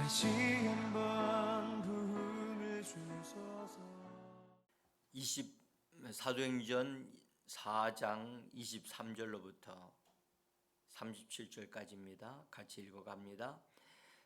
다시 한번 부흥을 주소서. 사도행전 4장 23절로부터 37절까지입니다. 같이 읽어갑니다.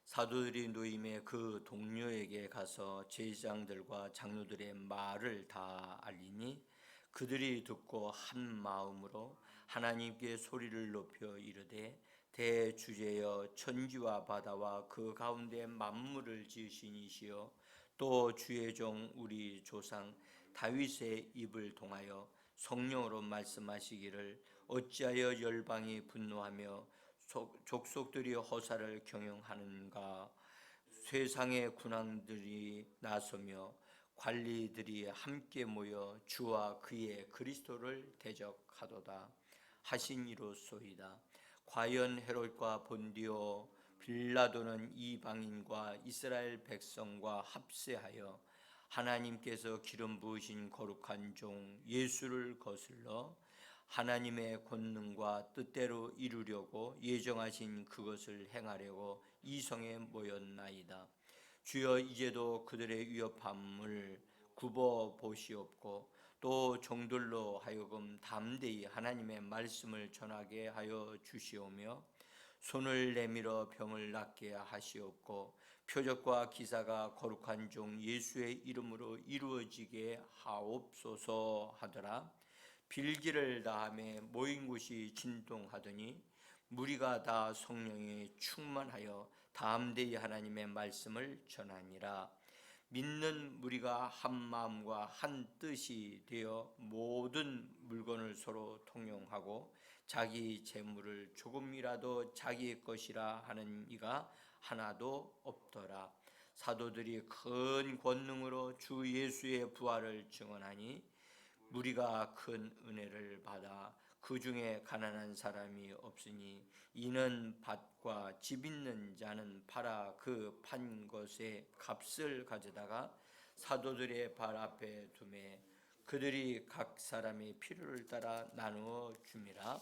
사도들이 노임의 그 동료에게 가서 제사장들과 장로들의 말을 다 알리니 그들이 듣고 한 마음으로 하나님께 소리를 높여 이르되 대주제여 천지와 바다와 그 가운데 만물을 지으신 이시여 또 주의 종 우리 조상 다윗의 입을 통하여 성령으로 말씀하시기를 어찌하여 열방이 분노하며 족속들이 허사를 경영하는가. 세상의 군왕들이 나서며 관리들이 함께 모여 주와 그의 그리스도를 대적하도다 하시니로소이다. 과연 헤롯과 본디오 빌라도는 이방인과 이스라엘 백성과 합세하여 하나님께서 기름 부으신 거룩한 종 예수를 거슬러 하나님의 권능과 뜻대로 이루려고 예정하신 그것을 행하려고 이성에 모였나이다. 주여 이제도 그들의 위협함을 굽어 보시옵고 또 종들로 하여금 담대히 하나님의 말씀을 전하게 하여 주시오며 손을 내밀어 병을 낫게 하시옵고 표적과 기사가 거룩한 종 예수의 이름으로 이루어지게 하옵소서 하더라. 빌기를 다하며 모인 곳이 진동하더니 무리가 다 성령에 충만하여 담대히 하나님의 말씀을 전하니라. 믿는 무리가 한 마음과 한 뜻이 되어 모든 물건을 서로 통용하고 자기 재물을 조금이라도 자기 것이라 하는 이가 하나도 없더라. 사도들이 큰 권능으로 주 예수의 부활을 증언하니 무리가 큰 은혜를 받아 그 중에 가난한 사람이 없으니 이는 밭과 집 있는 자는 팔아 그 판 것의 값을 가져다가 사도들의 발 앞에 두매 그들이 각 사람의 필요를 따라 나누어 줌이라.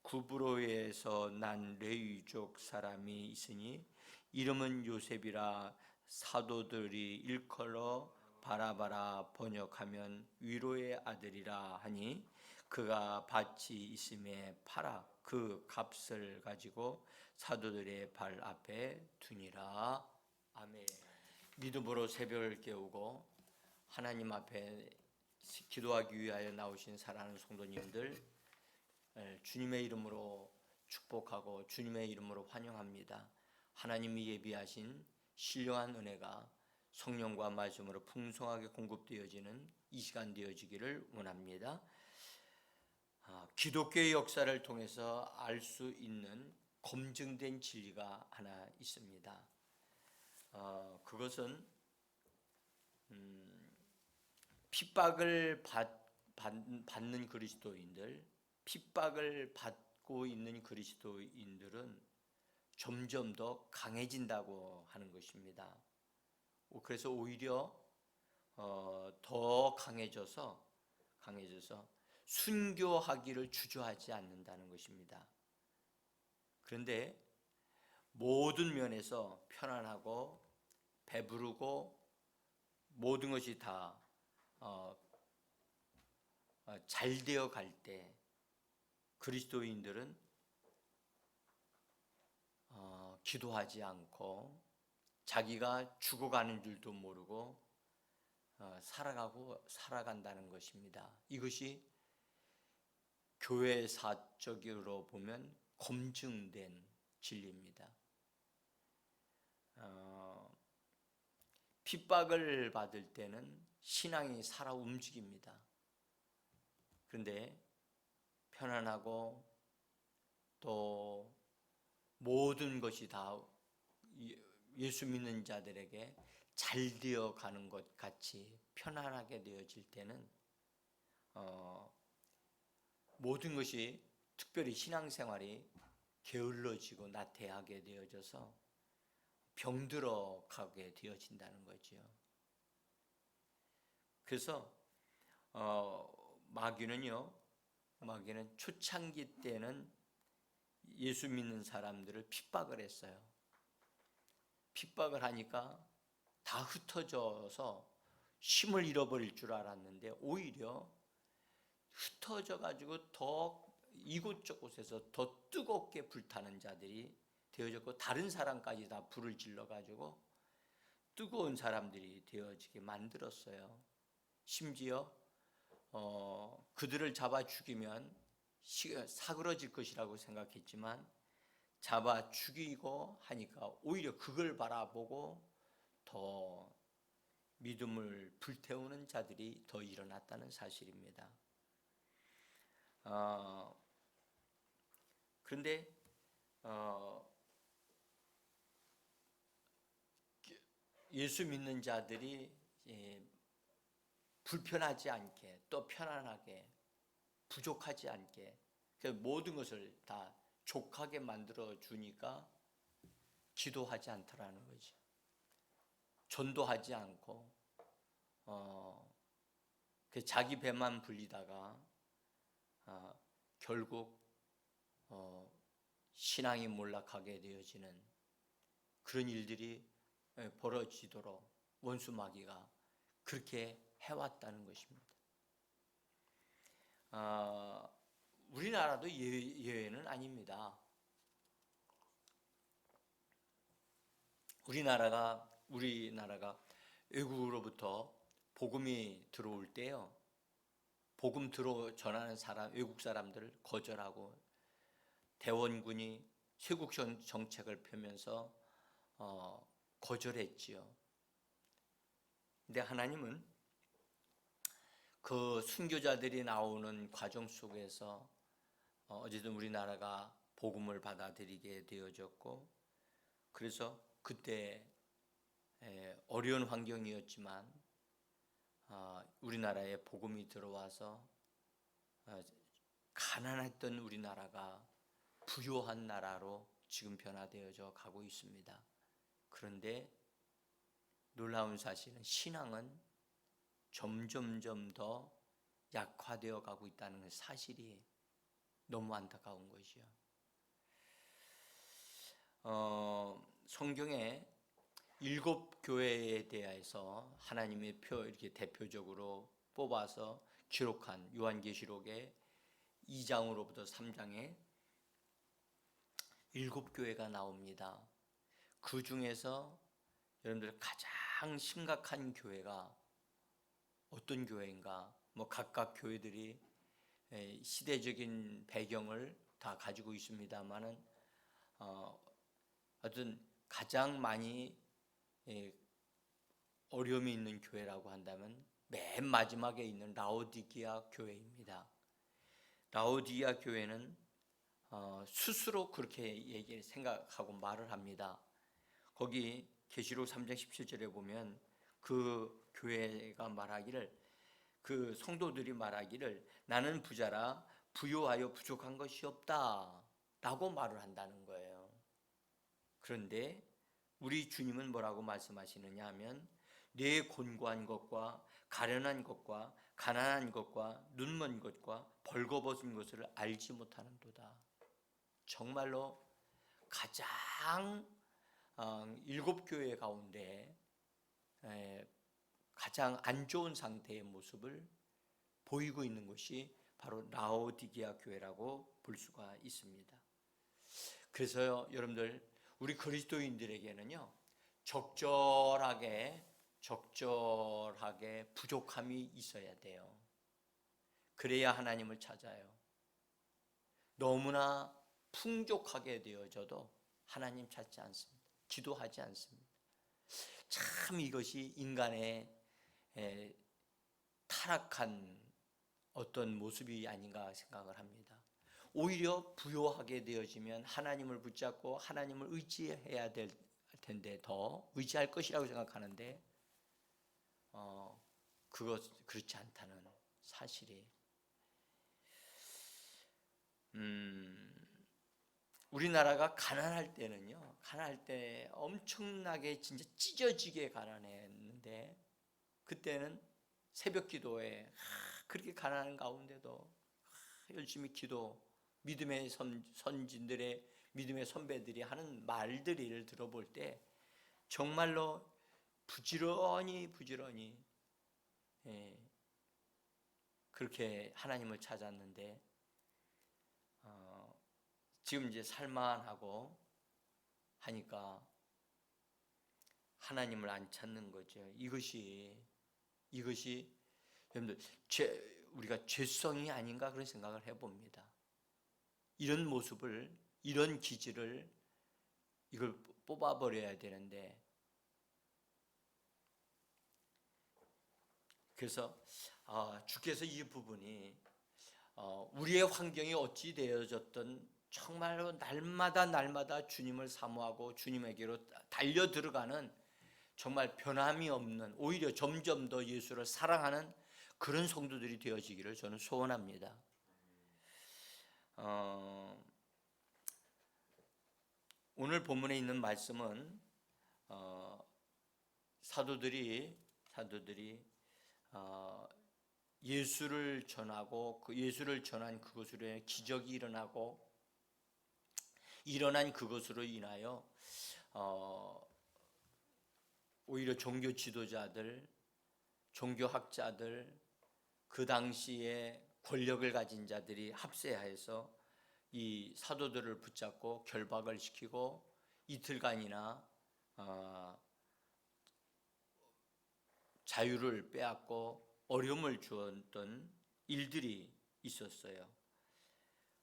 구브로에서 난 레위족 사람이 있으니 이름은 요셉이라. 사도들이 일컬어 바라바라 번역하면 위로의 아들이라 하니 그가 밭이 있음에 팔아 그 값을 가지고 사도들의 발 앞에 두니라. 아멘. 믿음으로 새벽을 깨우고 하나님 앞에 기도하기 위하여 나오신 사랑하는 성도님들, 주님의 이름으로 축복하고 주님의 이름으로 환영합니다. 하나님이 예비하신 신령한 은혜가 성령과 말씀으로 풍성하게 공급되어지는 이 시간 되어지기를 원합니다. 기독교의 역사를 통해서 알 수 있는 검증된 진리가 하나 있습니다. 그것은 핍박을 받는 그리스도인들, 핍박을 받고 있는 그리스도인들은 점점 더 강해진다고 하는 것입니다. 그래서 오히려 더 강해져서 순교하기를 주저하지 않는다는 것입니다. 그런데 모든 면에서 편안하고 배부르고 모든 것이 다 잘 되어 갈 때 그리스도인들은 기도하지 않고 자기가 죽어가는 줄도 모르고 살아간다는 것입니다. 이것이 교회사적으로 보면 검증된 진리입니다. 핍박을 받을 때는 신앙이 살아 움직입니다. 그런데 편안하고 또 모든 것이 다 예수 믿는 자들에게 잘 되어 가는 것 같이 편안하게 되어질 때는 모든 것이 특별히 신앙생활이 게을러지고 나태하게 되어져서 병들어 가게 되어진다는 거죠. 그래서 마귀는 초창기 때는 예수 믿는 사람들을 핍박을 했어요. 핍박을 하니까 다 흩어져서 힘을 잃어버릴 줄 알았는데 오히려 흩어져 가지고 더 이곳저곳에서 더 뜨겁게 불타는 자들이 되어졌고, 다른 사람까지 다 불을 질러 가지고 뜨거운 사람들이 되어지게 만들었어요. 심지어 그들을 잡아 죽이면 사그러질 것이라고 생각했지만 잡아 죽이고 하니까 오히려 그걸 바라보고 더 믿음을 불태우는 자들이 더 일어났다는 사실입니다. 그런데 예수 믿는 자들이 불편하지 않게, 또 편안하게, 부족하지 않게, 모든 것을 다 족하게 만들어 주니까 기도하지 않더라는 거죠. 전도하지 않고 자기 배만 불리다가 결국 신앙이 몰락하게 되어지는 그런 일들이 벌어지도록 원수 마귀가 그렇게 해왔다는 것입니다. 우리나라도 예외는 아닙니다. 우리나라가 외국으로부터 복음이 들어올 때요, 복음 전하는 외국 사람들을 거절하고 대원군이 쇄국 정책을 펴면서 거절했지요. 근데 하나님은 그 순교자들이 나오는 과정 속에서 어쨌든 우리나라가 복음을 받아들이게 되어졌고, 그래서 그때 어려운 환경이었지만 우리나라에 복음이 들어와서 가난했던 우리나라가 부유한 나라로 지금 변화되어져 가고 있습니다. 그런데 놀라운 사실은 신앙은 점점점 더 약화되어 가고 있다는 사실이 너무 안타까운 것이요. 성경에 7 교회에 대해서 하나님의 이렇게 대표적으로 뽑아서 기록한 요한계시록의 2장으로부터 3장에 7 교회가 나옵니다. 그 중에서 여러분들 가장 심각한 교회가 어떤 교회인가? 각각 교회들이 시대적인 배경을 다 가지고 있습니다만은 어떤 가장 많이 어려움이 있는 교회라고 한다면 맨 마지막에 있는 라오디게아 교회입니다. 라오디게아 교회는 스스로 그렇게 생각하고 말을 합니다. 거기 계시록 3장 17절에 보면 그 교회가 말하기를, 그 성도들이 말하기를, 나는 부자라 부요하여 부족한 것이 없다 라고 말을 한다는 거예요. 그런데 우리 주님은 뭐라고 말씀하시느냐 하면, 내 곤고한 것과 가련한 것과 가난한 것과 눈먼 것과 벌거벗은 것을 알지 못하는도다. 정말로 가장 7 교회 가운데 가장 안 좋은 상태의 모습을 보이고 있는 것이 바로 라오디게아 교회라고 볼 수가 있습니다. 그래서요, 여러분들, 우리 그리스도인들에게는요, 적절하게 부족함이 있어야 돼요. 그래야 하나님을 찾아요. 너무나 풍족하게 되어져도 하나님 찾지 않습니다. 기도하지 않습니다. 참 이것이 인간의 타락한 어떤 모습이 아닌가 생각을 합니다. 오히려 부요하게 되어지면 하나님을 붙잡고 하나님을 의지해야 될 텐데, 더 의지할 것이라고 생각하는데 그렇지 않다는 사실이, 우리나라가 가난할 때는요, 가난할 때 엄청나게 진짜 찢어지게 가난했는데, 그때는 새벽 기도에 그렇게 가난한 가운데도 열심히 기도, 믿음의 선진들의, 믿음의 선배들이 하는 말들을 들어볼 때 정말로 부지런히 그렇게 하나님을 찾았는데 지금 이제 살만하고 하니까 하나님을 안 찾는 거죠. 이것이 여러분들 우리가 죄성이 아닌가 그런 생각을 해봅니다. 이런 모습을, 이런 기질을 이걸 뽑아버려야 되는데, 그래서 주께서 이 부분이 우리의 환경이 어찌 되어졌든 정말로 날마다 주님을 사모하고 주님에게로 달려 들어가는 정말 변함이 없는, 오히려 점점 더 예수를 사랑하는 그런 성도들이 되어지기를 저는 소원합니다. 오늘 본문에 있는 말씀은 사도들이 예수를 전하고 그 예수를 전한 그것으로 기적이 일어난 그것으로 인하여 오히려 종교 지도자들, 종교학자들, 그 당시에 권력을 가진 자들이 합세하여서 이 사도들을 붙잡고 결박을 시키고 이틀간이나 자유를 빼앗고 어려움을 주었던 일들이 있었어요.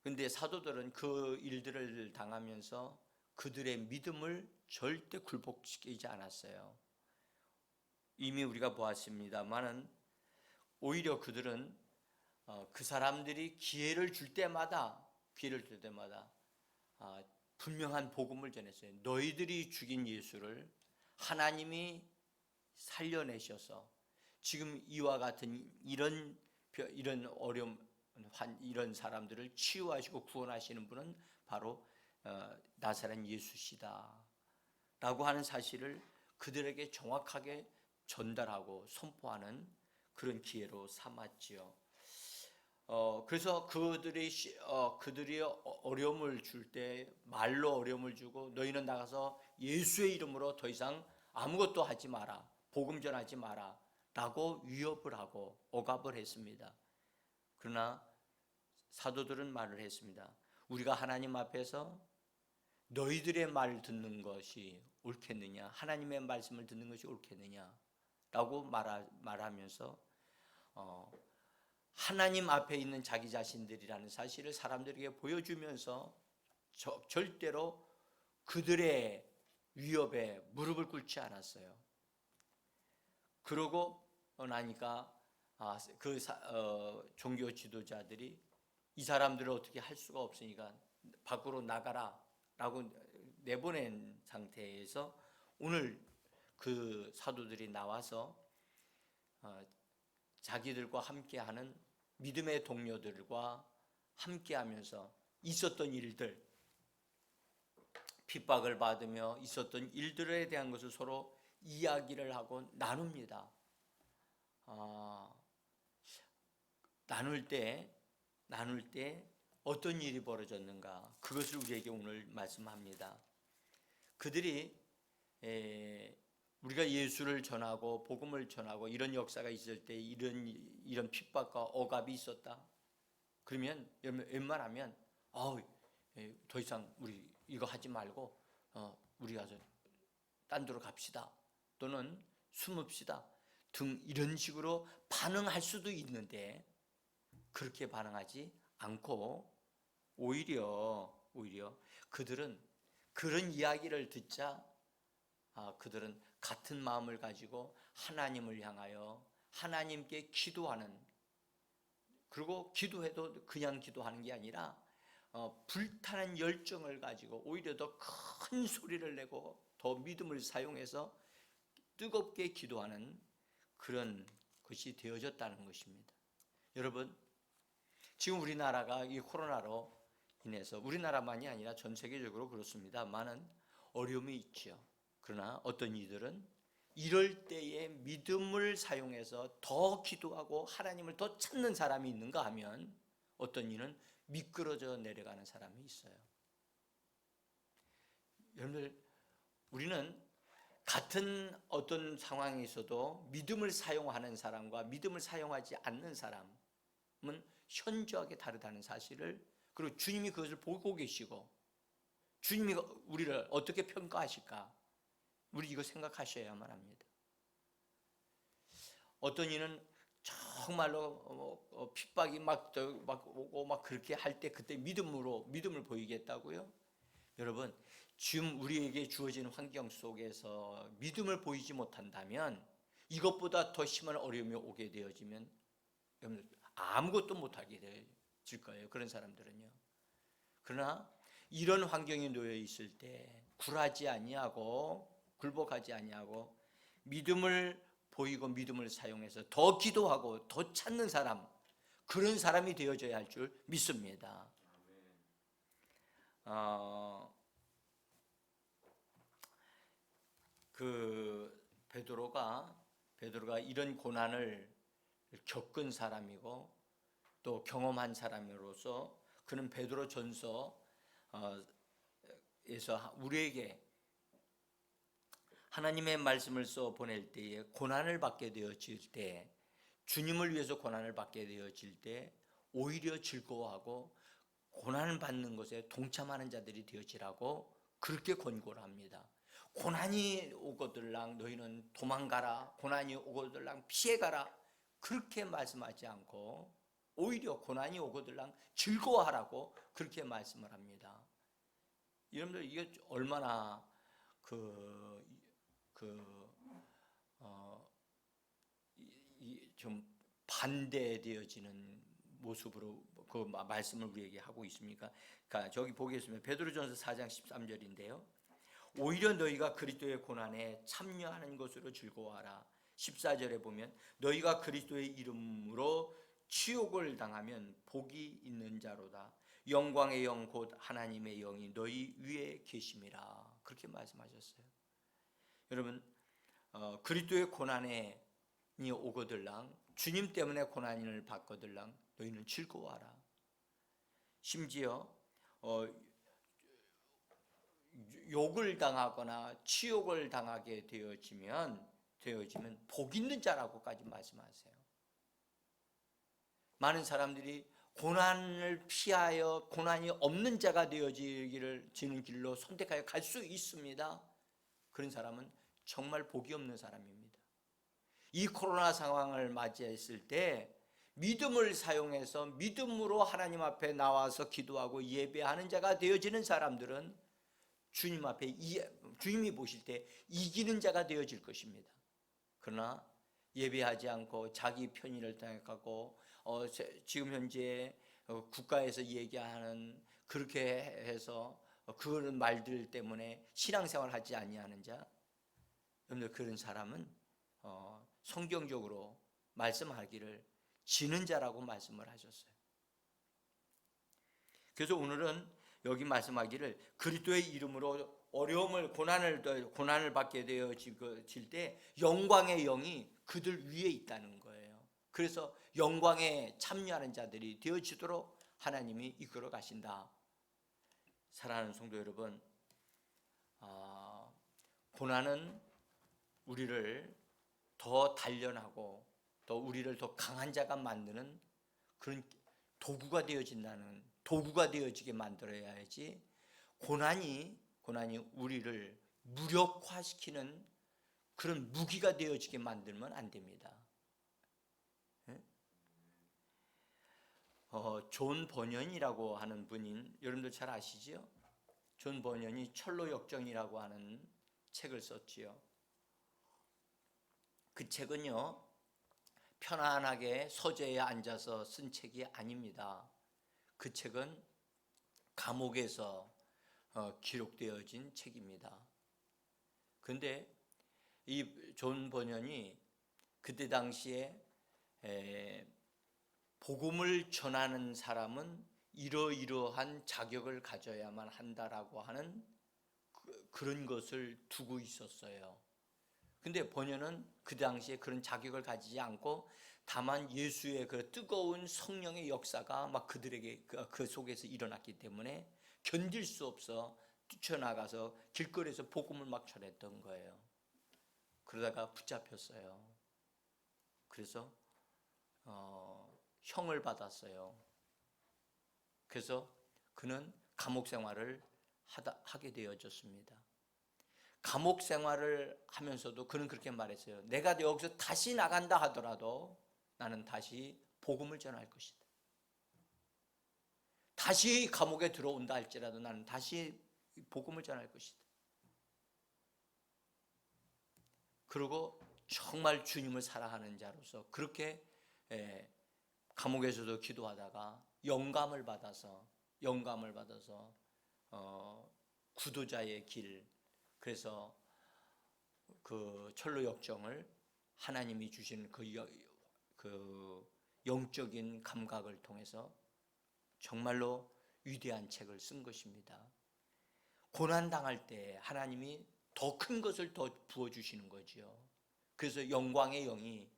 그런데 사도들은 그 일들을 당하면서 그들의 믿음을 절대 굴복시키지 않았어요. 이미 우리가 보았습니다만은 오히려 그들은 그 사람들이 기회를 줄 때마다 분명한 복음을 전했어요. 너희들이 죽인 예수를 하나님이 살려내셔서 지금 이와 같은 이런 어려움, 이런 사람들을 치유하시고 구원하시는 분은 바로 나사렛 예수시다 라고 하는 사실을 그들에게 정확하게 전달하고 선포하는 그런 기회로 삼았지요. 그래서 그들이 어려움을 줄 때 말로 어려움을 주고 너희는 나가서 예수의 이름으로 더 이상 아무것도 하지 마라, 복음 전하지 마라 라고 위협을 하고 억압을 했습니다. 그러나 사도들은 말을 했습니다. 우리가 하나님 앞에서 너희들의 말을 듣는 것이 옳겠느냐, 하나님의 말씀을 듣는 것이 옳겠느냐 라고 말하면서 하나님 앞에 있는 자기 자신들이라는 사실을 사람들에게 보여주면서 절대로 그들의 위협에 무릎을 꿇지 않았어요. 그러고 나니까 종교 지도자들이 이 사람들을 어떻게 할 수가 없으니까 밖으로 나가라 라고 내보낸 상태에서 오늘 그 사도들이 나와서 자기들과 함께하는 믿음의 동료들과 함께하면서 있었던 일들, 핍박을 받으며 있었던 일들에 대한 것을 서로 이야기를 하고 나눕니다. 나눌 때 어떤 일이 벌어졌는가, 그것을 우리에게 오늘 말씀합니다. 그들이 우리가 예수를 전하고 복음을 전하고 이런 역사가 있을 때 이런 핍박과 억압이 있었다. 그러면 웬만하면 더 이상 우리 이거 하지 말고 우리 가서 딴 데로 갑시다, 또는 숨읍시다 등 이런 식으로 반응할 수도 있는데, 그렇게 반응하지 않고 오히려 그들은 그런 이야기를 듣자 그들은 같은 마음을 가지고 하나님을 향하여 하나님께 기도하는, 그리고 기도해도 그냥 기도하는 게 아니라 불타는 열정을 가지고 오히려 더 큰 소리를 내고 더 믿음을 사용해서 뜨겁게 기도하는 그런 것이 되어졌다는 것입니다. 여러분, 지금 우리나라가 이 코로나로 인해서 우리나라만이 아니라 전 세계적으로 그렇습니다. 많은 어려움이 있죠. 그러나 어떤 이들은 이럴 때에 믿음을 사용해서 더 기도하고 하나님을 더 찾는 사람이 있는가 하면 어떤 이는 미끄러져 내려가는 사람이 있어요. 여러분들, 우리는 같은 어떤 상황에 있어도 믿음을 사용하는 사람과 믿음을 사용하지 않는 사람은 현저하게 다르다는 사실을, 그리고 주님이 그것을 보고 계시고 주님이 우리를 어떻게 평가하실까, 우리 이거 생각하셔야만 합니다. 어떤 이는 정말로 핍박이 막 오고 막 그렇게 할 때 그때 믿음을 보이겠다고요? 여러분, 지금 우리에게 주어진 환경 속에서 믿음을 보이지 못한다면, 이것보다 더 심한 어려움이 오게 되어지면 여러분 아무것도 못하게 되어질 거예요, 그런 사람들은요. 그러나 이런 환경에 놓여 있을 때 굴하지 아니하고 굴복하지 아니하고 믿음을 보이고 믿음을 사용해서 더 기도하고 더 찾는 사람, 그런 사람이 되어져야 할 줄 믿습니다. 베드로가 이런 고난을 겪은 사람이고 또 경험한 사람으로서 그는 베드로전서에서 우리에게 하나님의 말씀을 써 보낼 때에 고난을 받게 되어질 때, 주님을 위해서 고난을 받게 되어질 때 오히려 즐거워하고 고난을 받는 것에 동참하는 자들이 되어지라고 그렇게 권고를 합니다. 고난이 오거들랑 너희는 도망가라, 고난이 오거들랑 피해가라, 그렇게 말씀하지 않고 오히려 고난이 오거들랑 즐거워하라고 그렇게 말씀을 합니다. 여러분들 이게 얼마나 좀 반대되어지는 모습으로 그 말씀을 우리에게 하고 있습니까? 그러니까 저기 보겠습니다. 베드로전서 4장 13절인데요. 오히려 너희가 그리스도의 고난에 참여하는 것으로 즐거워하라. 14절에 보면 너희가 그리스도의 이름으로 치욕을 당하면 복이 있는 자로다. 영광의 영 곧 하나님의 영이 너희 위에 계심이라. 그렇게 말씀하셨어요. 여러분, 그리스도의 고난에 오거들랑, 주님 때문에 고난을 받거들랑 너희는 즐거워하라. 심지어 욕을 당하거나 치욕을 당하게 되어지면 복 있는 자라고까지 말씀하세요. 많은 사람들이 고난을 피하여 고난이 없는 자가 되어지는 길로 선택하여 갈 수 있습니다. 그런 사람은 정말 복이 없는 사람입니다. 이 코로나 상황을 맞이했을 때 믿음을 사용해서 믿음으로 하나님 앞에 나와서 기도하고 예배하는 자가 되어지는 사람들은 주님 앞에 주님이 보실 때 이기는 자가 되어질 것입니다. 그러나 예배하지 않고 자기 편의를 생각하고 지금 현재 국가에서 얘기하는 그렇게 해서 그런 말들 때문에 신앙생활 하지 아니하는 자, 여러분들 그런 사람은 성경적으로 말씀하기를 지는 자라고 말씀을 하셨어요. 그래서 오늘은 여기 말씀하기를 그리스도의 이름으로 어려움을 고난을 받게 되어질 때 영광의 영이 그들 위에 있다는 거예요. 그래서 영광에 참여하는 자들이 되어지도록 하나님이 이끌어 가신다. 사랑하는 성도 여러분, 고난은 우리를 더 단련하고 또 우리를 더 강한 자가 만드는 그런 도구가 되어지게 만들어야지, 고난이 우리를 무력화시키는 그런 무기가 되어지게 만들면 안 됩니다. 존 버년이라고 하는 분인, 여러분들 잘 아시죠? 존 버년이 철로 역정이라고 하는 책을 썼지요. 그 책은요, 편안하게 서재에 앉아서 쓴 책이 아닙니다. 그 책은 감옥에서 기록되어진 책입니다. 그런데 이 존 버년이 그때 당시에 복음을 전하는 사람은 이러이러한 자격을 가져야만 한다라고 하는 그런 것을 두고 있었어요. 근데 버년은 그 당시에 그런 자격을 가지지 않고 다만 예수의 그 뜨거운 성령의 역사가 막 그들에게 그 속에서 일어났기 때문에 견딜 수 없어 뛰쳐나가서 길거리에서 복음을 막 전했던 거예요. 그러다가 붙잡혔어요. 그래서 형을 받았어요. 그래서 그는 감옥 생활을 하게 되어졌습니다. 감옥 생활을 하면서도 그는 그렇게 말했어요. 내가 여기서 다시 나간다 하더라도 나는 다시 복음을 전할 것이다. 다시 감옥에 들어온다 할지라도 나는 다시 복음을 전할 것이다. 그리고 정말 주님을 사랑하는 자로서 그렇게 감옥에서도 기도하다가 영감을 받아서 구도자의 길, 그래서 그 철로 역정을 하나님이 주신 그 영적인 감각을 통해서 정말로 위대한 책을 쓴 것입니다. 고난 당할 때 하나님이 더 큰 것을 더 부어주시는 거죠. 그래서 영광의 영이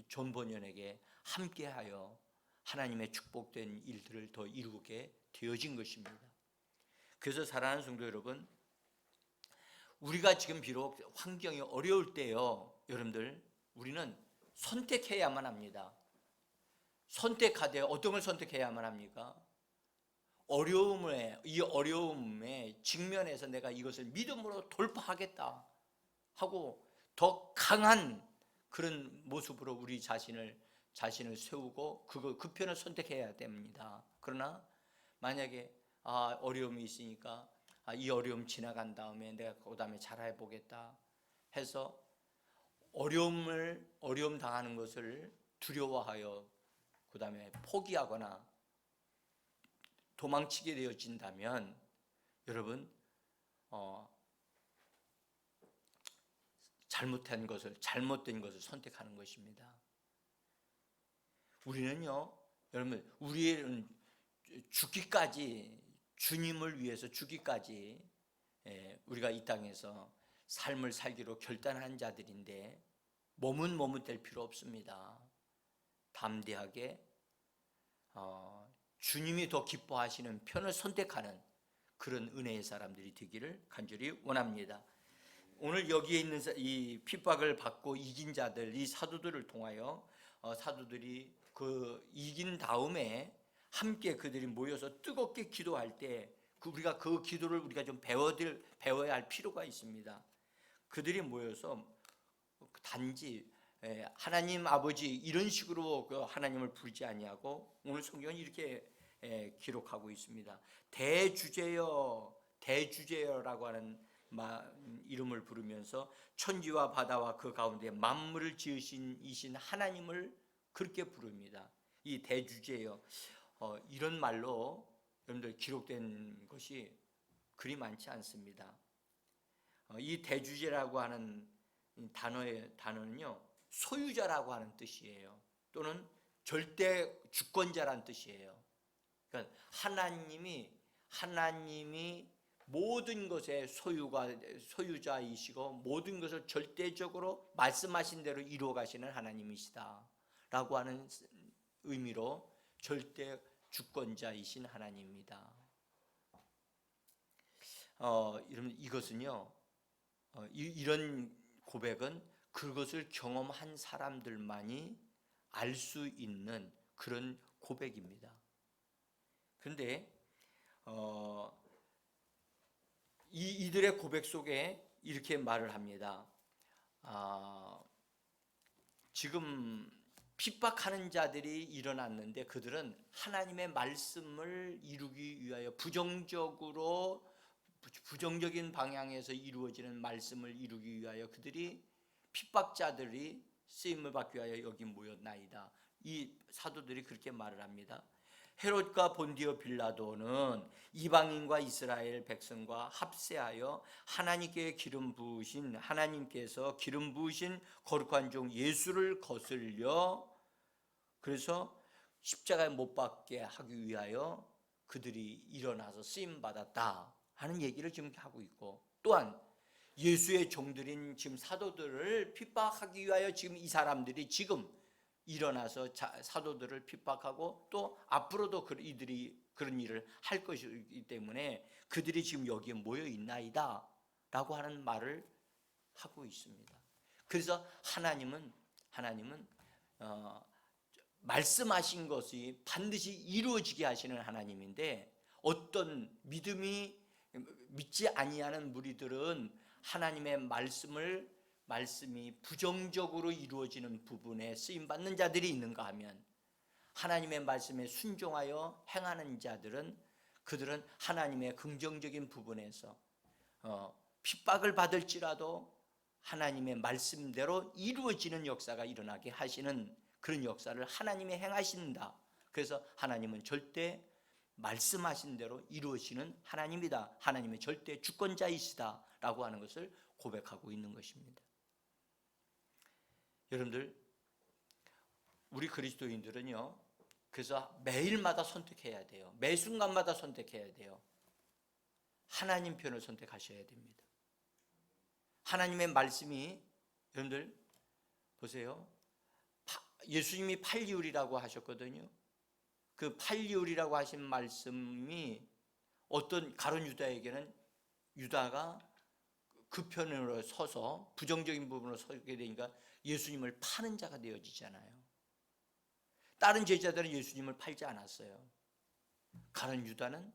존 버년에게 함께하여 하나님의 축복된 일들을 더 이루게 되어진 것입니다. 그래서 사랑하는 성도 여러분, 우리가 지금 비록 환경이 어려울 때요, 여러분들, 우리는 선택해야만 합니다. 선택하되 어떤 걸 선택해야만 합니까? 이 어려움에 직면해서 내가 이것을 믿음으로 돌파하겠다 하고 더 강한 그런 모습으로 우리 자신을 세우고 그 편을 선택해야 됩니다. 그러나 만약에 어려움이 있으니까 이 어려움 지나간 다음에 내가 그 다음에 잘해 보겠다 해서 어려움 당하는 것을 두려워하여 그 다음에 포기하거나 도망치게 되어진다면 여러분 잘못된 것을 선택하는 것입니다. 우리는요, 여러분, 우리는 죽기까지, 주님을 위해서 죽기까지 우리가 이 땅에서 삶을 살기로 결단한 자들인데 머뭇될 필요 없습니다. 담대하게 주님이 더 기뻐하시는 편을 선택하는 그런 은혜의 사람들이 되기를 간절히 원합니다. 오늘 여기에 있는 이 핍박을 받고 이긴 자들, 이 사도들을 통하여 사도들이 그 이긴 다음에 함께 그들이 모여서 뜨겁게 기도할 때 우리가 그 기도를 우리가 좀 배워야 할 필요가 있습니다. 그들이 모여서 단지 하나님 아버지 이런 식으로 하나님을 부르지 아니하고 오늘 성경은 이렇게 기록하고 있습니다. 대주제여라고 하는 이름을 부르면서 천지와 바다와 그 가운데 만물을 지으신 이신 하나님을 그렇게 부릅니다. 이 대주제여, 이런 말로 여러분들 기록된 것이 그리 많지 않습니다. 이 대주제라고 하는 단어는요, 소유자라고 하는 뜻이에요. 또는 절대 주권자라는 뜻이에요. 그러니까 하나님이 모든 것의 소유자이시고 모든 것을 절대적으로 말씀하신 대로 이루어 가시는 하나님이시다라고 하는 의미로 절대 주권자이신 하나님입니다. 여러분, 이것은요, 이런 고백은 그것을 경험한 사람들만이 알 수 있는 그런 고백입니다. 그런데 이들의 고백 속에 이렇게 말을 합니다. 지금 핍박하는 자들이 일어났는데 그들은 하나님의 말씀을 이루기 위하여 부정적인 방향에서 이루어지는 말씀을 이루기 위하여 그들이 핍박자들이 쓰임을 받기 위하여 여기 모였나이다. 이 사도들이 그렇게 말을 합니다. 헤롯과 본디오 빌라도는 이방인과 이스라엘 백성과 합세하여 하나님께서 기름 부으신 거룩한 종 예수를 거슬려 그래서 십자가에 못 박게 하기 위하여 그들이 일어나서 쓰임 받았다 하는 얘기를 지금 하고 있고, 또한 예수의 종들인 지금 사도들을 핍박하기 위하여 지금 이 사람들이 지금 일어나서 사도들을 핍박하고 또 앞으로도 이들이 그런 일을 할 것이기 때문에 그들이 지금 여기에 모여 있나이다 라고 하는 말을 하고 있습니다. 그래서 하나님은 말씀하신 것이 반드시 이루어지게 하시는 하나님인데, 어떤 믿지 아니하는 무리들은 하나님의 말씀이 부정적으로 이루어지는 부분에 쓰임 받는 자들이 있는가 하면, 하나님의 말씀에 순종하여 행하는 자들은, 그들은 하나님의 긍정적인 부분에서 핍박을 받을지라도 하나님의 말씀대로 이루어지는 역사가 일어나게 하시는 그런 역사를 하나님이 행하신다. 그래서 하나님은 절대 말씀하신 대로 이루어지는 하나님이다, 하나님의 절대 주권자이시다 라고 하는 것을 고백하고 있는 것입니다. 여러분들, 우리 그리스도인들은요, 그래서 매일마다 선택해야 돼요. 매 순간마다 선택해야 돼요. 하나님 편을 선택하셔야 됩니다. 하나님의 말씀이, 여러분들 보세요, 예수님이 팔리울이라고 하셨거든요. 그 팔리울이라고 하신 말씀이 어떤 가룟 유다에게는, 유다가 그 편으로 서서 부정적인 부분으로 서게 되니까 예수님을 파는 자가 되어지잖아요. 다른 제자들은 예수님을 팔지 않았어요. 가룟 유다는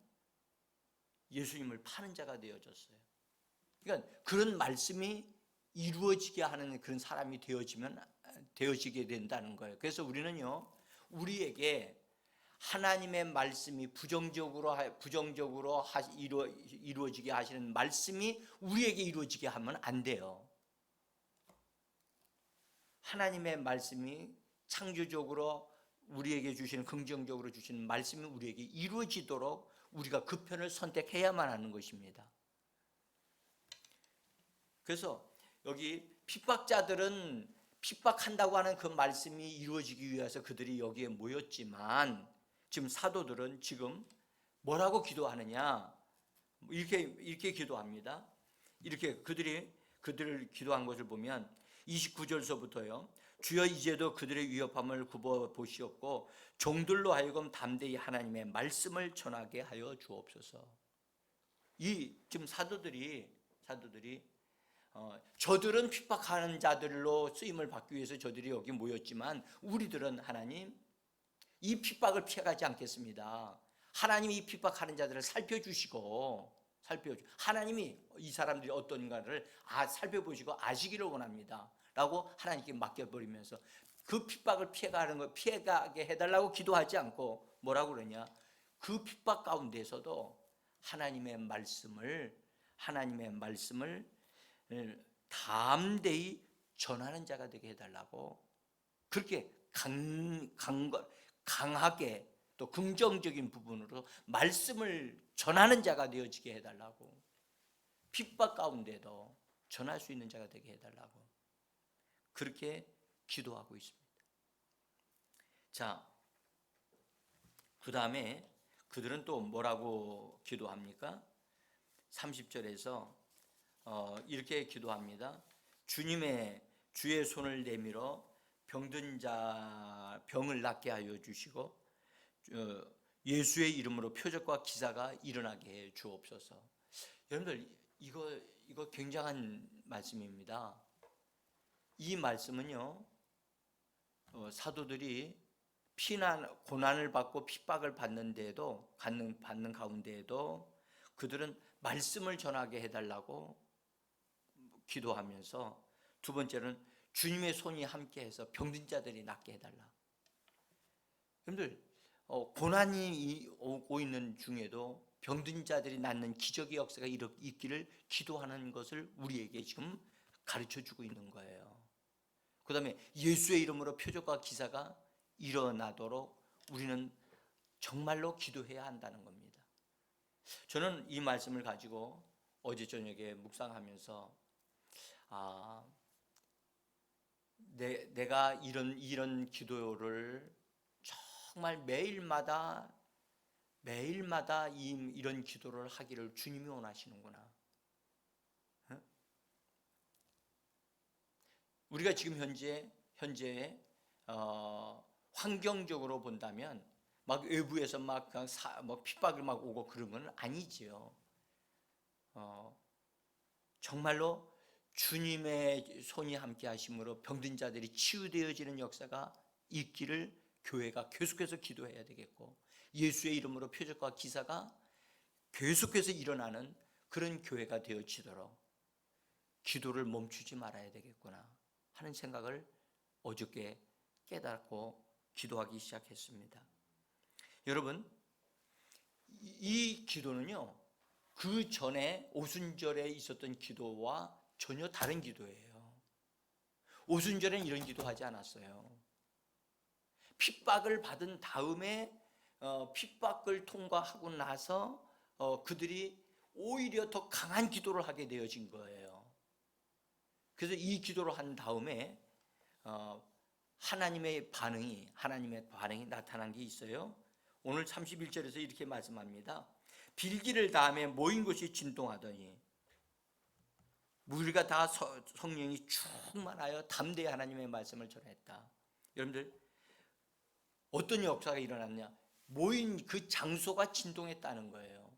예수님을 파는 자가 되어졌어요. 그러니까 그런 말씀이 이루어지게 하는 그런 사람이 되어지게 된다는 거예요. 그래서 우리는요, 우리에게 하나님의 말씀이 부정적으로 이루어지게 하시는 말씀이 우리에게 이루어지게 하면 안 돼요. 하나님의 말씀이 창조적으로 우리에게 주시는, 긍정적으로 주시는 말씀이 우리에게 이루어지도록 우리가 그 편을 선택해야만 하는 것입니다. 그래서 여기 핍박자들은 핍박한다고 하는 그 말씀이 이루어지기 위해서 그들이 여기에 모였지만, 지금 사도들은 지금 뭐라고 기도하느냐, 이렇게 기도합니다. 이렇게 그들을 기도한 것을 보면 29절서부터요. 주여 이제도 그들의 위협함을 굽어 보시옵고 종들로 하여금 담대히 하나님의 말씀을 전하게 하여 주옵소서. 지금 사도들이 저들은 핍박하는 자들로 쓰임을 받기 위해서 저들이 여기 모였지만, 우리들은 하나님, 이 핍박을 피해가지 않겠습니다. 하나님이 이 핍박하는 자들을 살펴주시고 하나님이 이 사람들이 어떤가를 살펴보시고 아시기를 원합니다 라고 하나님께 맡겨버리면서 그 핍박을 피해가게 해달라고 기도하지 않고 뭐라고 그러냐, 그 핍박 가운데서도 하나님의 말씀을 담대히 전하는 자가 되게 해달라고, 그렇게 강하게 또 긍정적인 부분으로 말씀을 전하는 자가 되어지게 해달라고, 핍박 가운데도 전할 수 있는 자가 되게 해달라고 그렇게 기도하고 있습니다. 자, 그 다음에 그들은 또 뭐라고 기도합니까? 30절에서 이렇게 기도합니다. 주의 손을 내밀어 병든 자 병을 낫게 하여 주시고 예수의 이름으로 표적과 기사가 일어나게 해 주옵소서. 여러분들, 이거 굉장한 말씀입니다. 이 말씀은요, 사도들이 고난을 받고 핍박을 받는 가운데에도 그들은 말씀을 전하게 해달라고 기도하면서, 두 번째는 주님의 손이 함께해서 병든 자들이 낫게 해달라. 여러분들, 고난이 오고 있는 중에도 병든 자들이 낫는 기적의 역사가 있기를 기도하는 것을 우리에게 지금 가르쳐주고 있는 거예요. 그 다음에 예수의 이름으로 표적과 기사가 일어나도록 우리는 정말로 기도해야 한다는 겁니다. 저는 이 말씀을 가지고 어제 저녁에 묵상하면서 내가 이런 기도를 정말 매일마다 이런 기도를 하기를 주님이 원하시는구나. 우리가 지금 현재 환경적으로 본다면 막 외부에서 막 핍박을 막 오고 그런 건 아니지요. 정말로 주님의 손이 함께 하심으로 병든 자들이 치유되어지는 역사가 있기를 교회가 계속해서 기도해야 되겠고, 예수의 이름으로 표적과 기사가 계속해서 일어나는 그런 교회가 되어지도록 기도를 멈추지 말아야 되겠구나 하는 생각을 어저께 깨닫고 기도하기 시작했습니다. 여러분, 이 기도는요, 그 전에 오순절에 있었던 기도와 전혀 다른 기도예요. 오순절에는 이런 기도하지 않았어요. 핍박을 받은 다음에 핍박을 통과하고 나서 그들이 오히려 더 강한 기도를 하게 되어진 거예요. 그래서 이 기도를 한 다음에 하나님의 반응이 나타난 게 있어요. 오늘 31절에서 이렇게 말씀합니다. 빌기를 다음에 모인 곳이 진동하더니 우리가 다 성령이 충만하여 담대히 하나님의 말씀을 전했다. 여러분들, 어떤 역사가 일어났냐? 모인 그 장소가 진동했다는 거예요.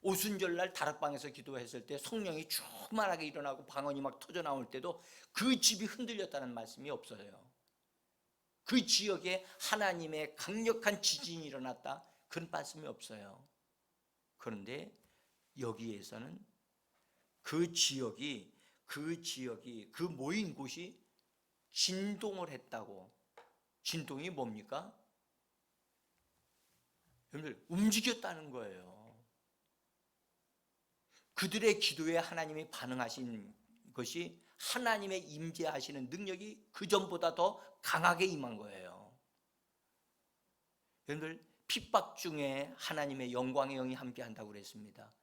오순절날 다락방에서 기도했을 때 성령이 충만하게 일어나고 방언이 막 터져 나올 때도 그 집이 흔들렸다는 말씀이 없어요. 그 지역에 하나님의 강력한 지진이 일어났다, 그런 말씀이 없어요. 그런데 여기에서는 그 지역이 그 모인 곳이 진동을 했다고. 진동이 뭡니까? 여러분들, 움직였다는 거예요. 그들의 기도에 하나님이 반응하신 것이 하나님의 임재하시는 능력이 그 전보다 더 강하게 임한 거예요. 여러분들, 핍박 중에 하나님의 영광의 영이 함께 한다고 그랬습니다.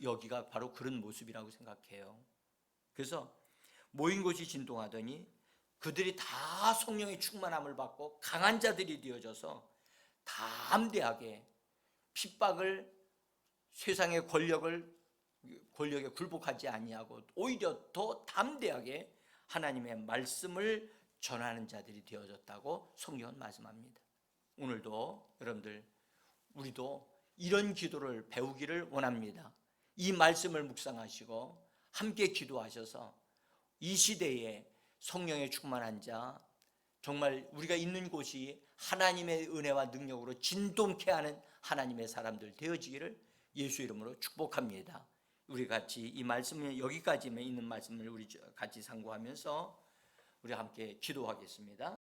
여기가 바로 그런 모습이라고 생각해요. 그래서 모인 곳이 진동하더니 그들이 다 성령의 충만함을 받고 강한 자들이 되어져서 담대하게 핍박을, 세상의 권력에 굴복하지 아니하고 오히려 더 담대하게 하나님의 말씀을 전하는 자들이 되어졌다고 성경은 말씀합니다. 오늘도 여러분들, 우리도 이런 기도를 배우기를 원합니다. 이 말씀을 묵상하시고 함께 기도하셔서 이 시대에 성령의 충만한 자, 정말 우리가 있는 곳이 하나님의 은혜와 능력으로 진동케 하는 하나님의 사람들 되어지기를 예수 이름으로 축복합니다. 우리 같이 이 말씀을, 여기까지만 있는 말씀을 우리 같이 상고하면서 우리 함께 기도하겠습니다.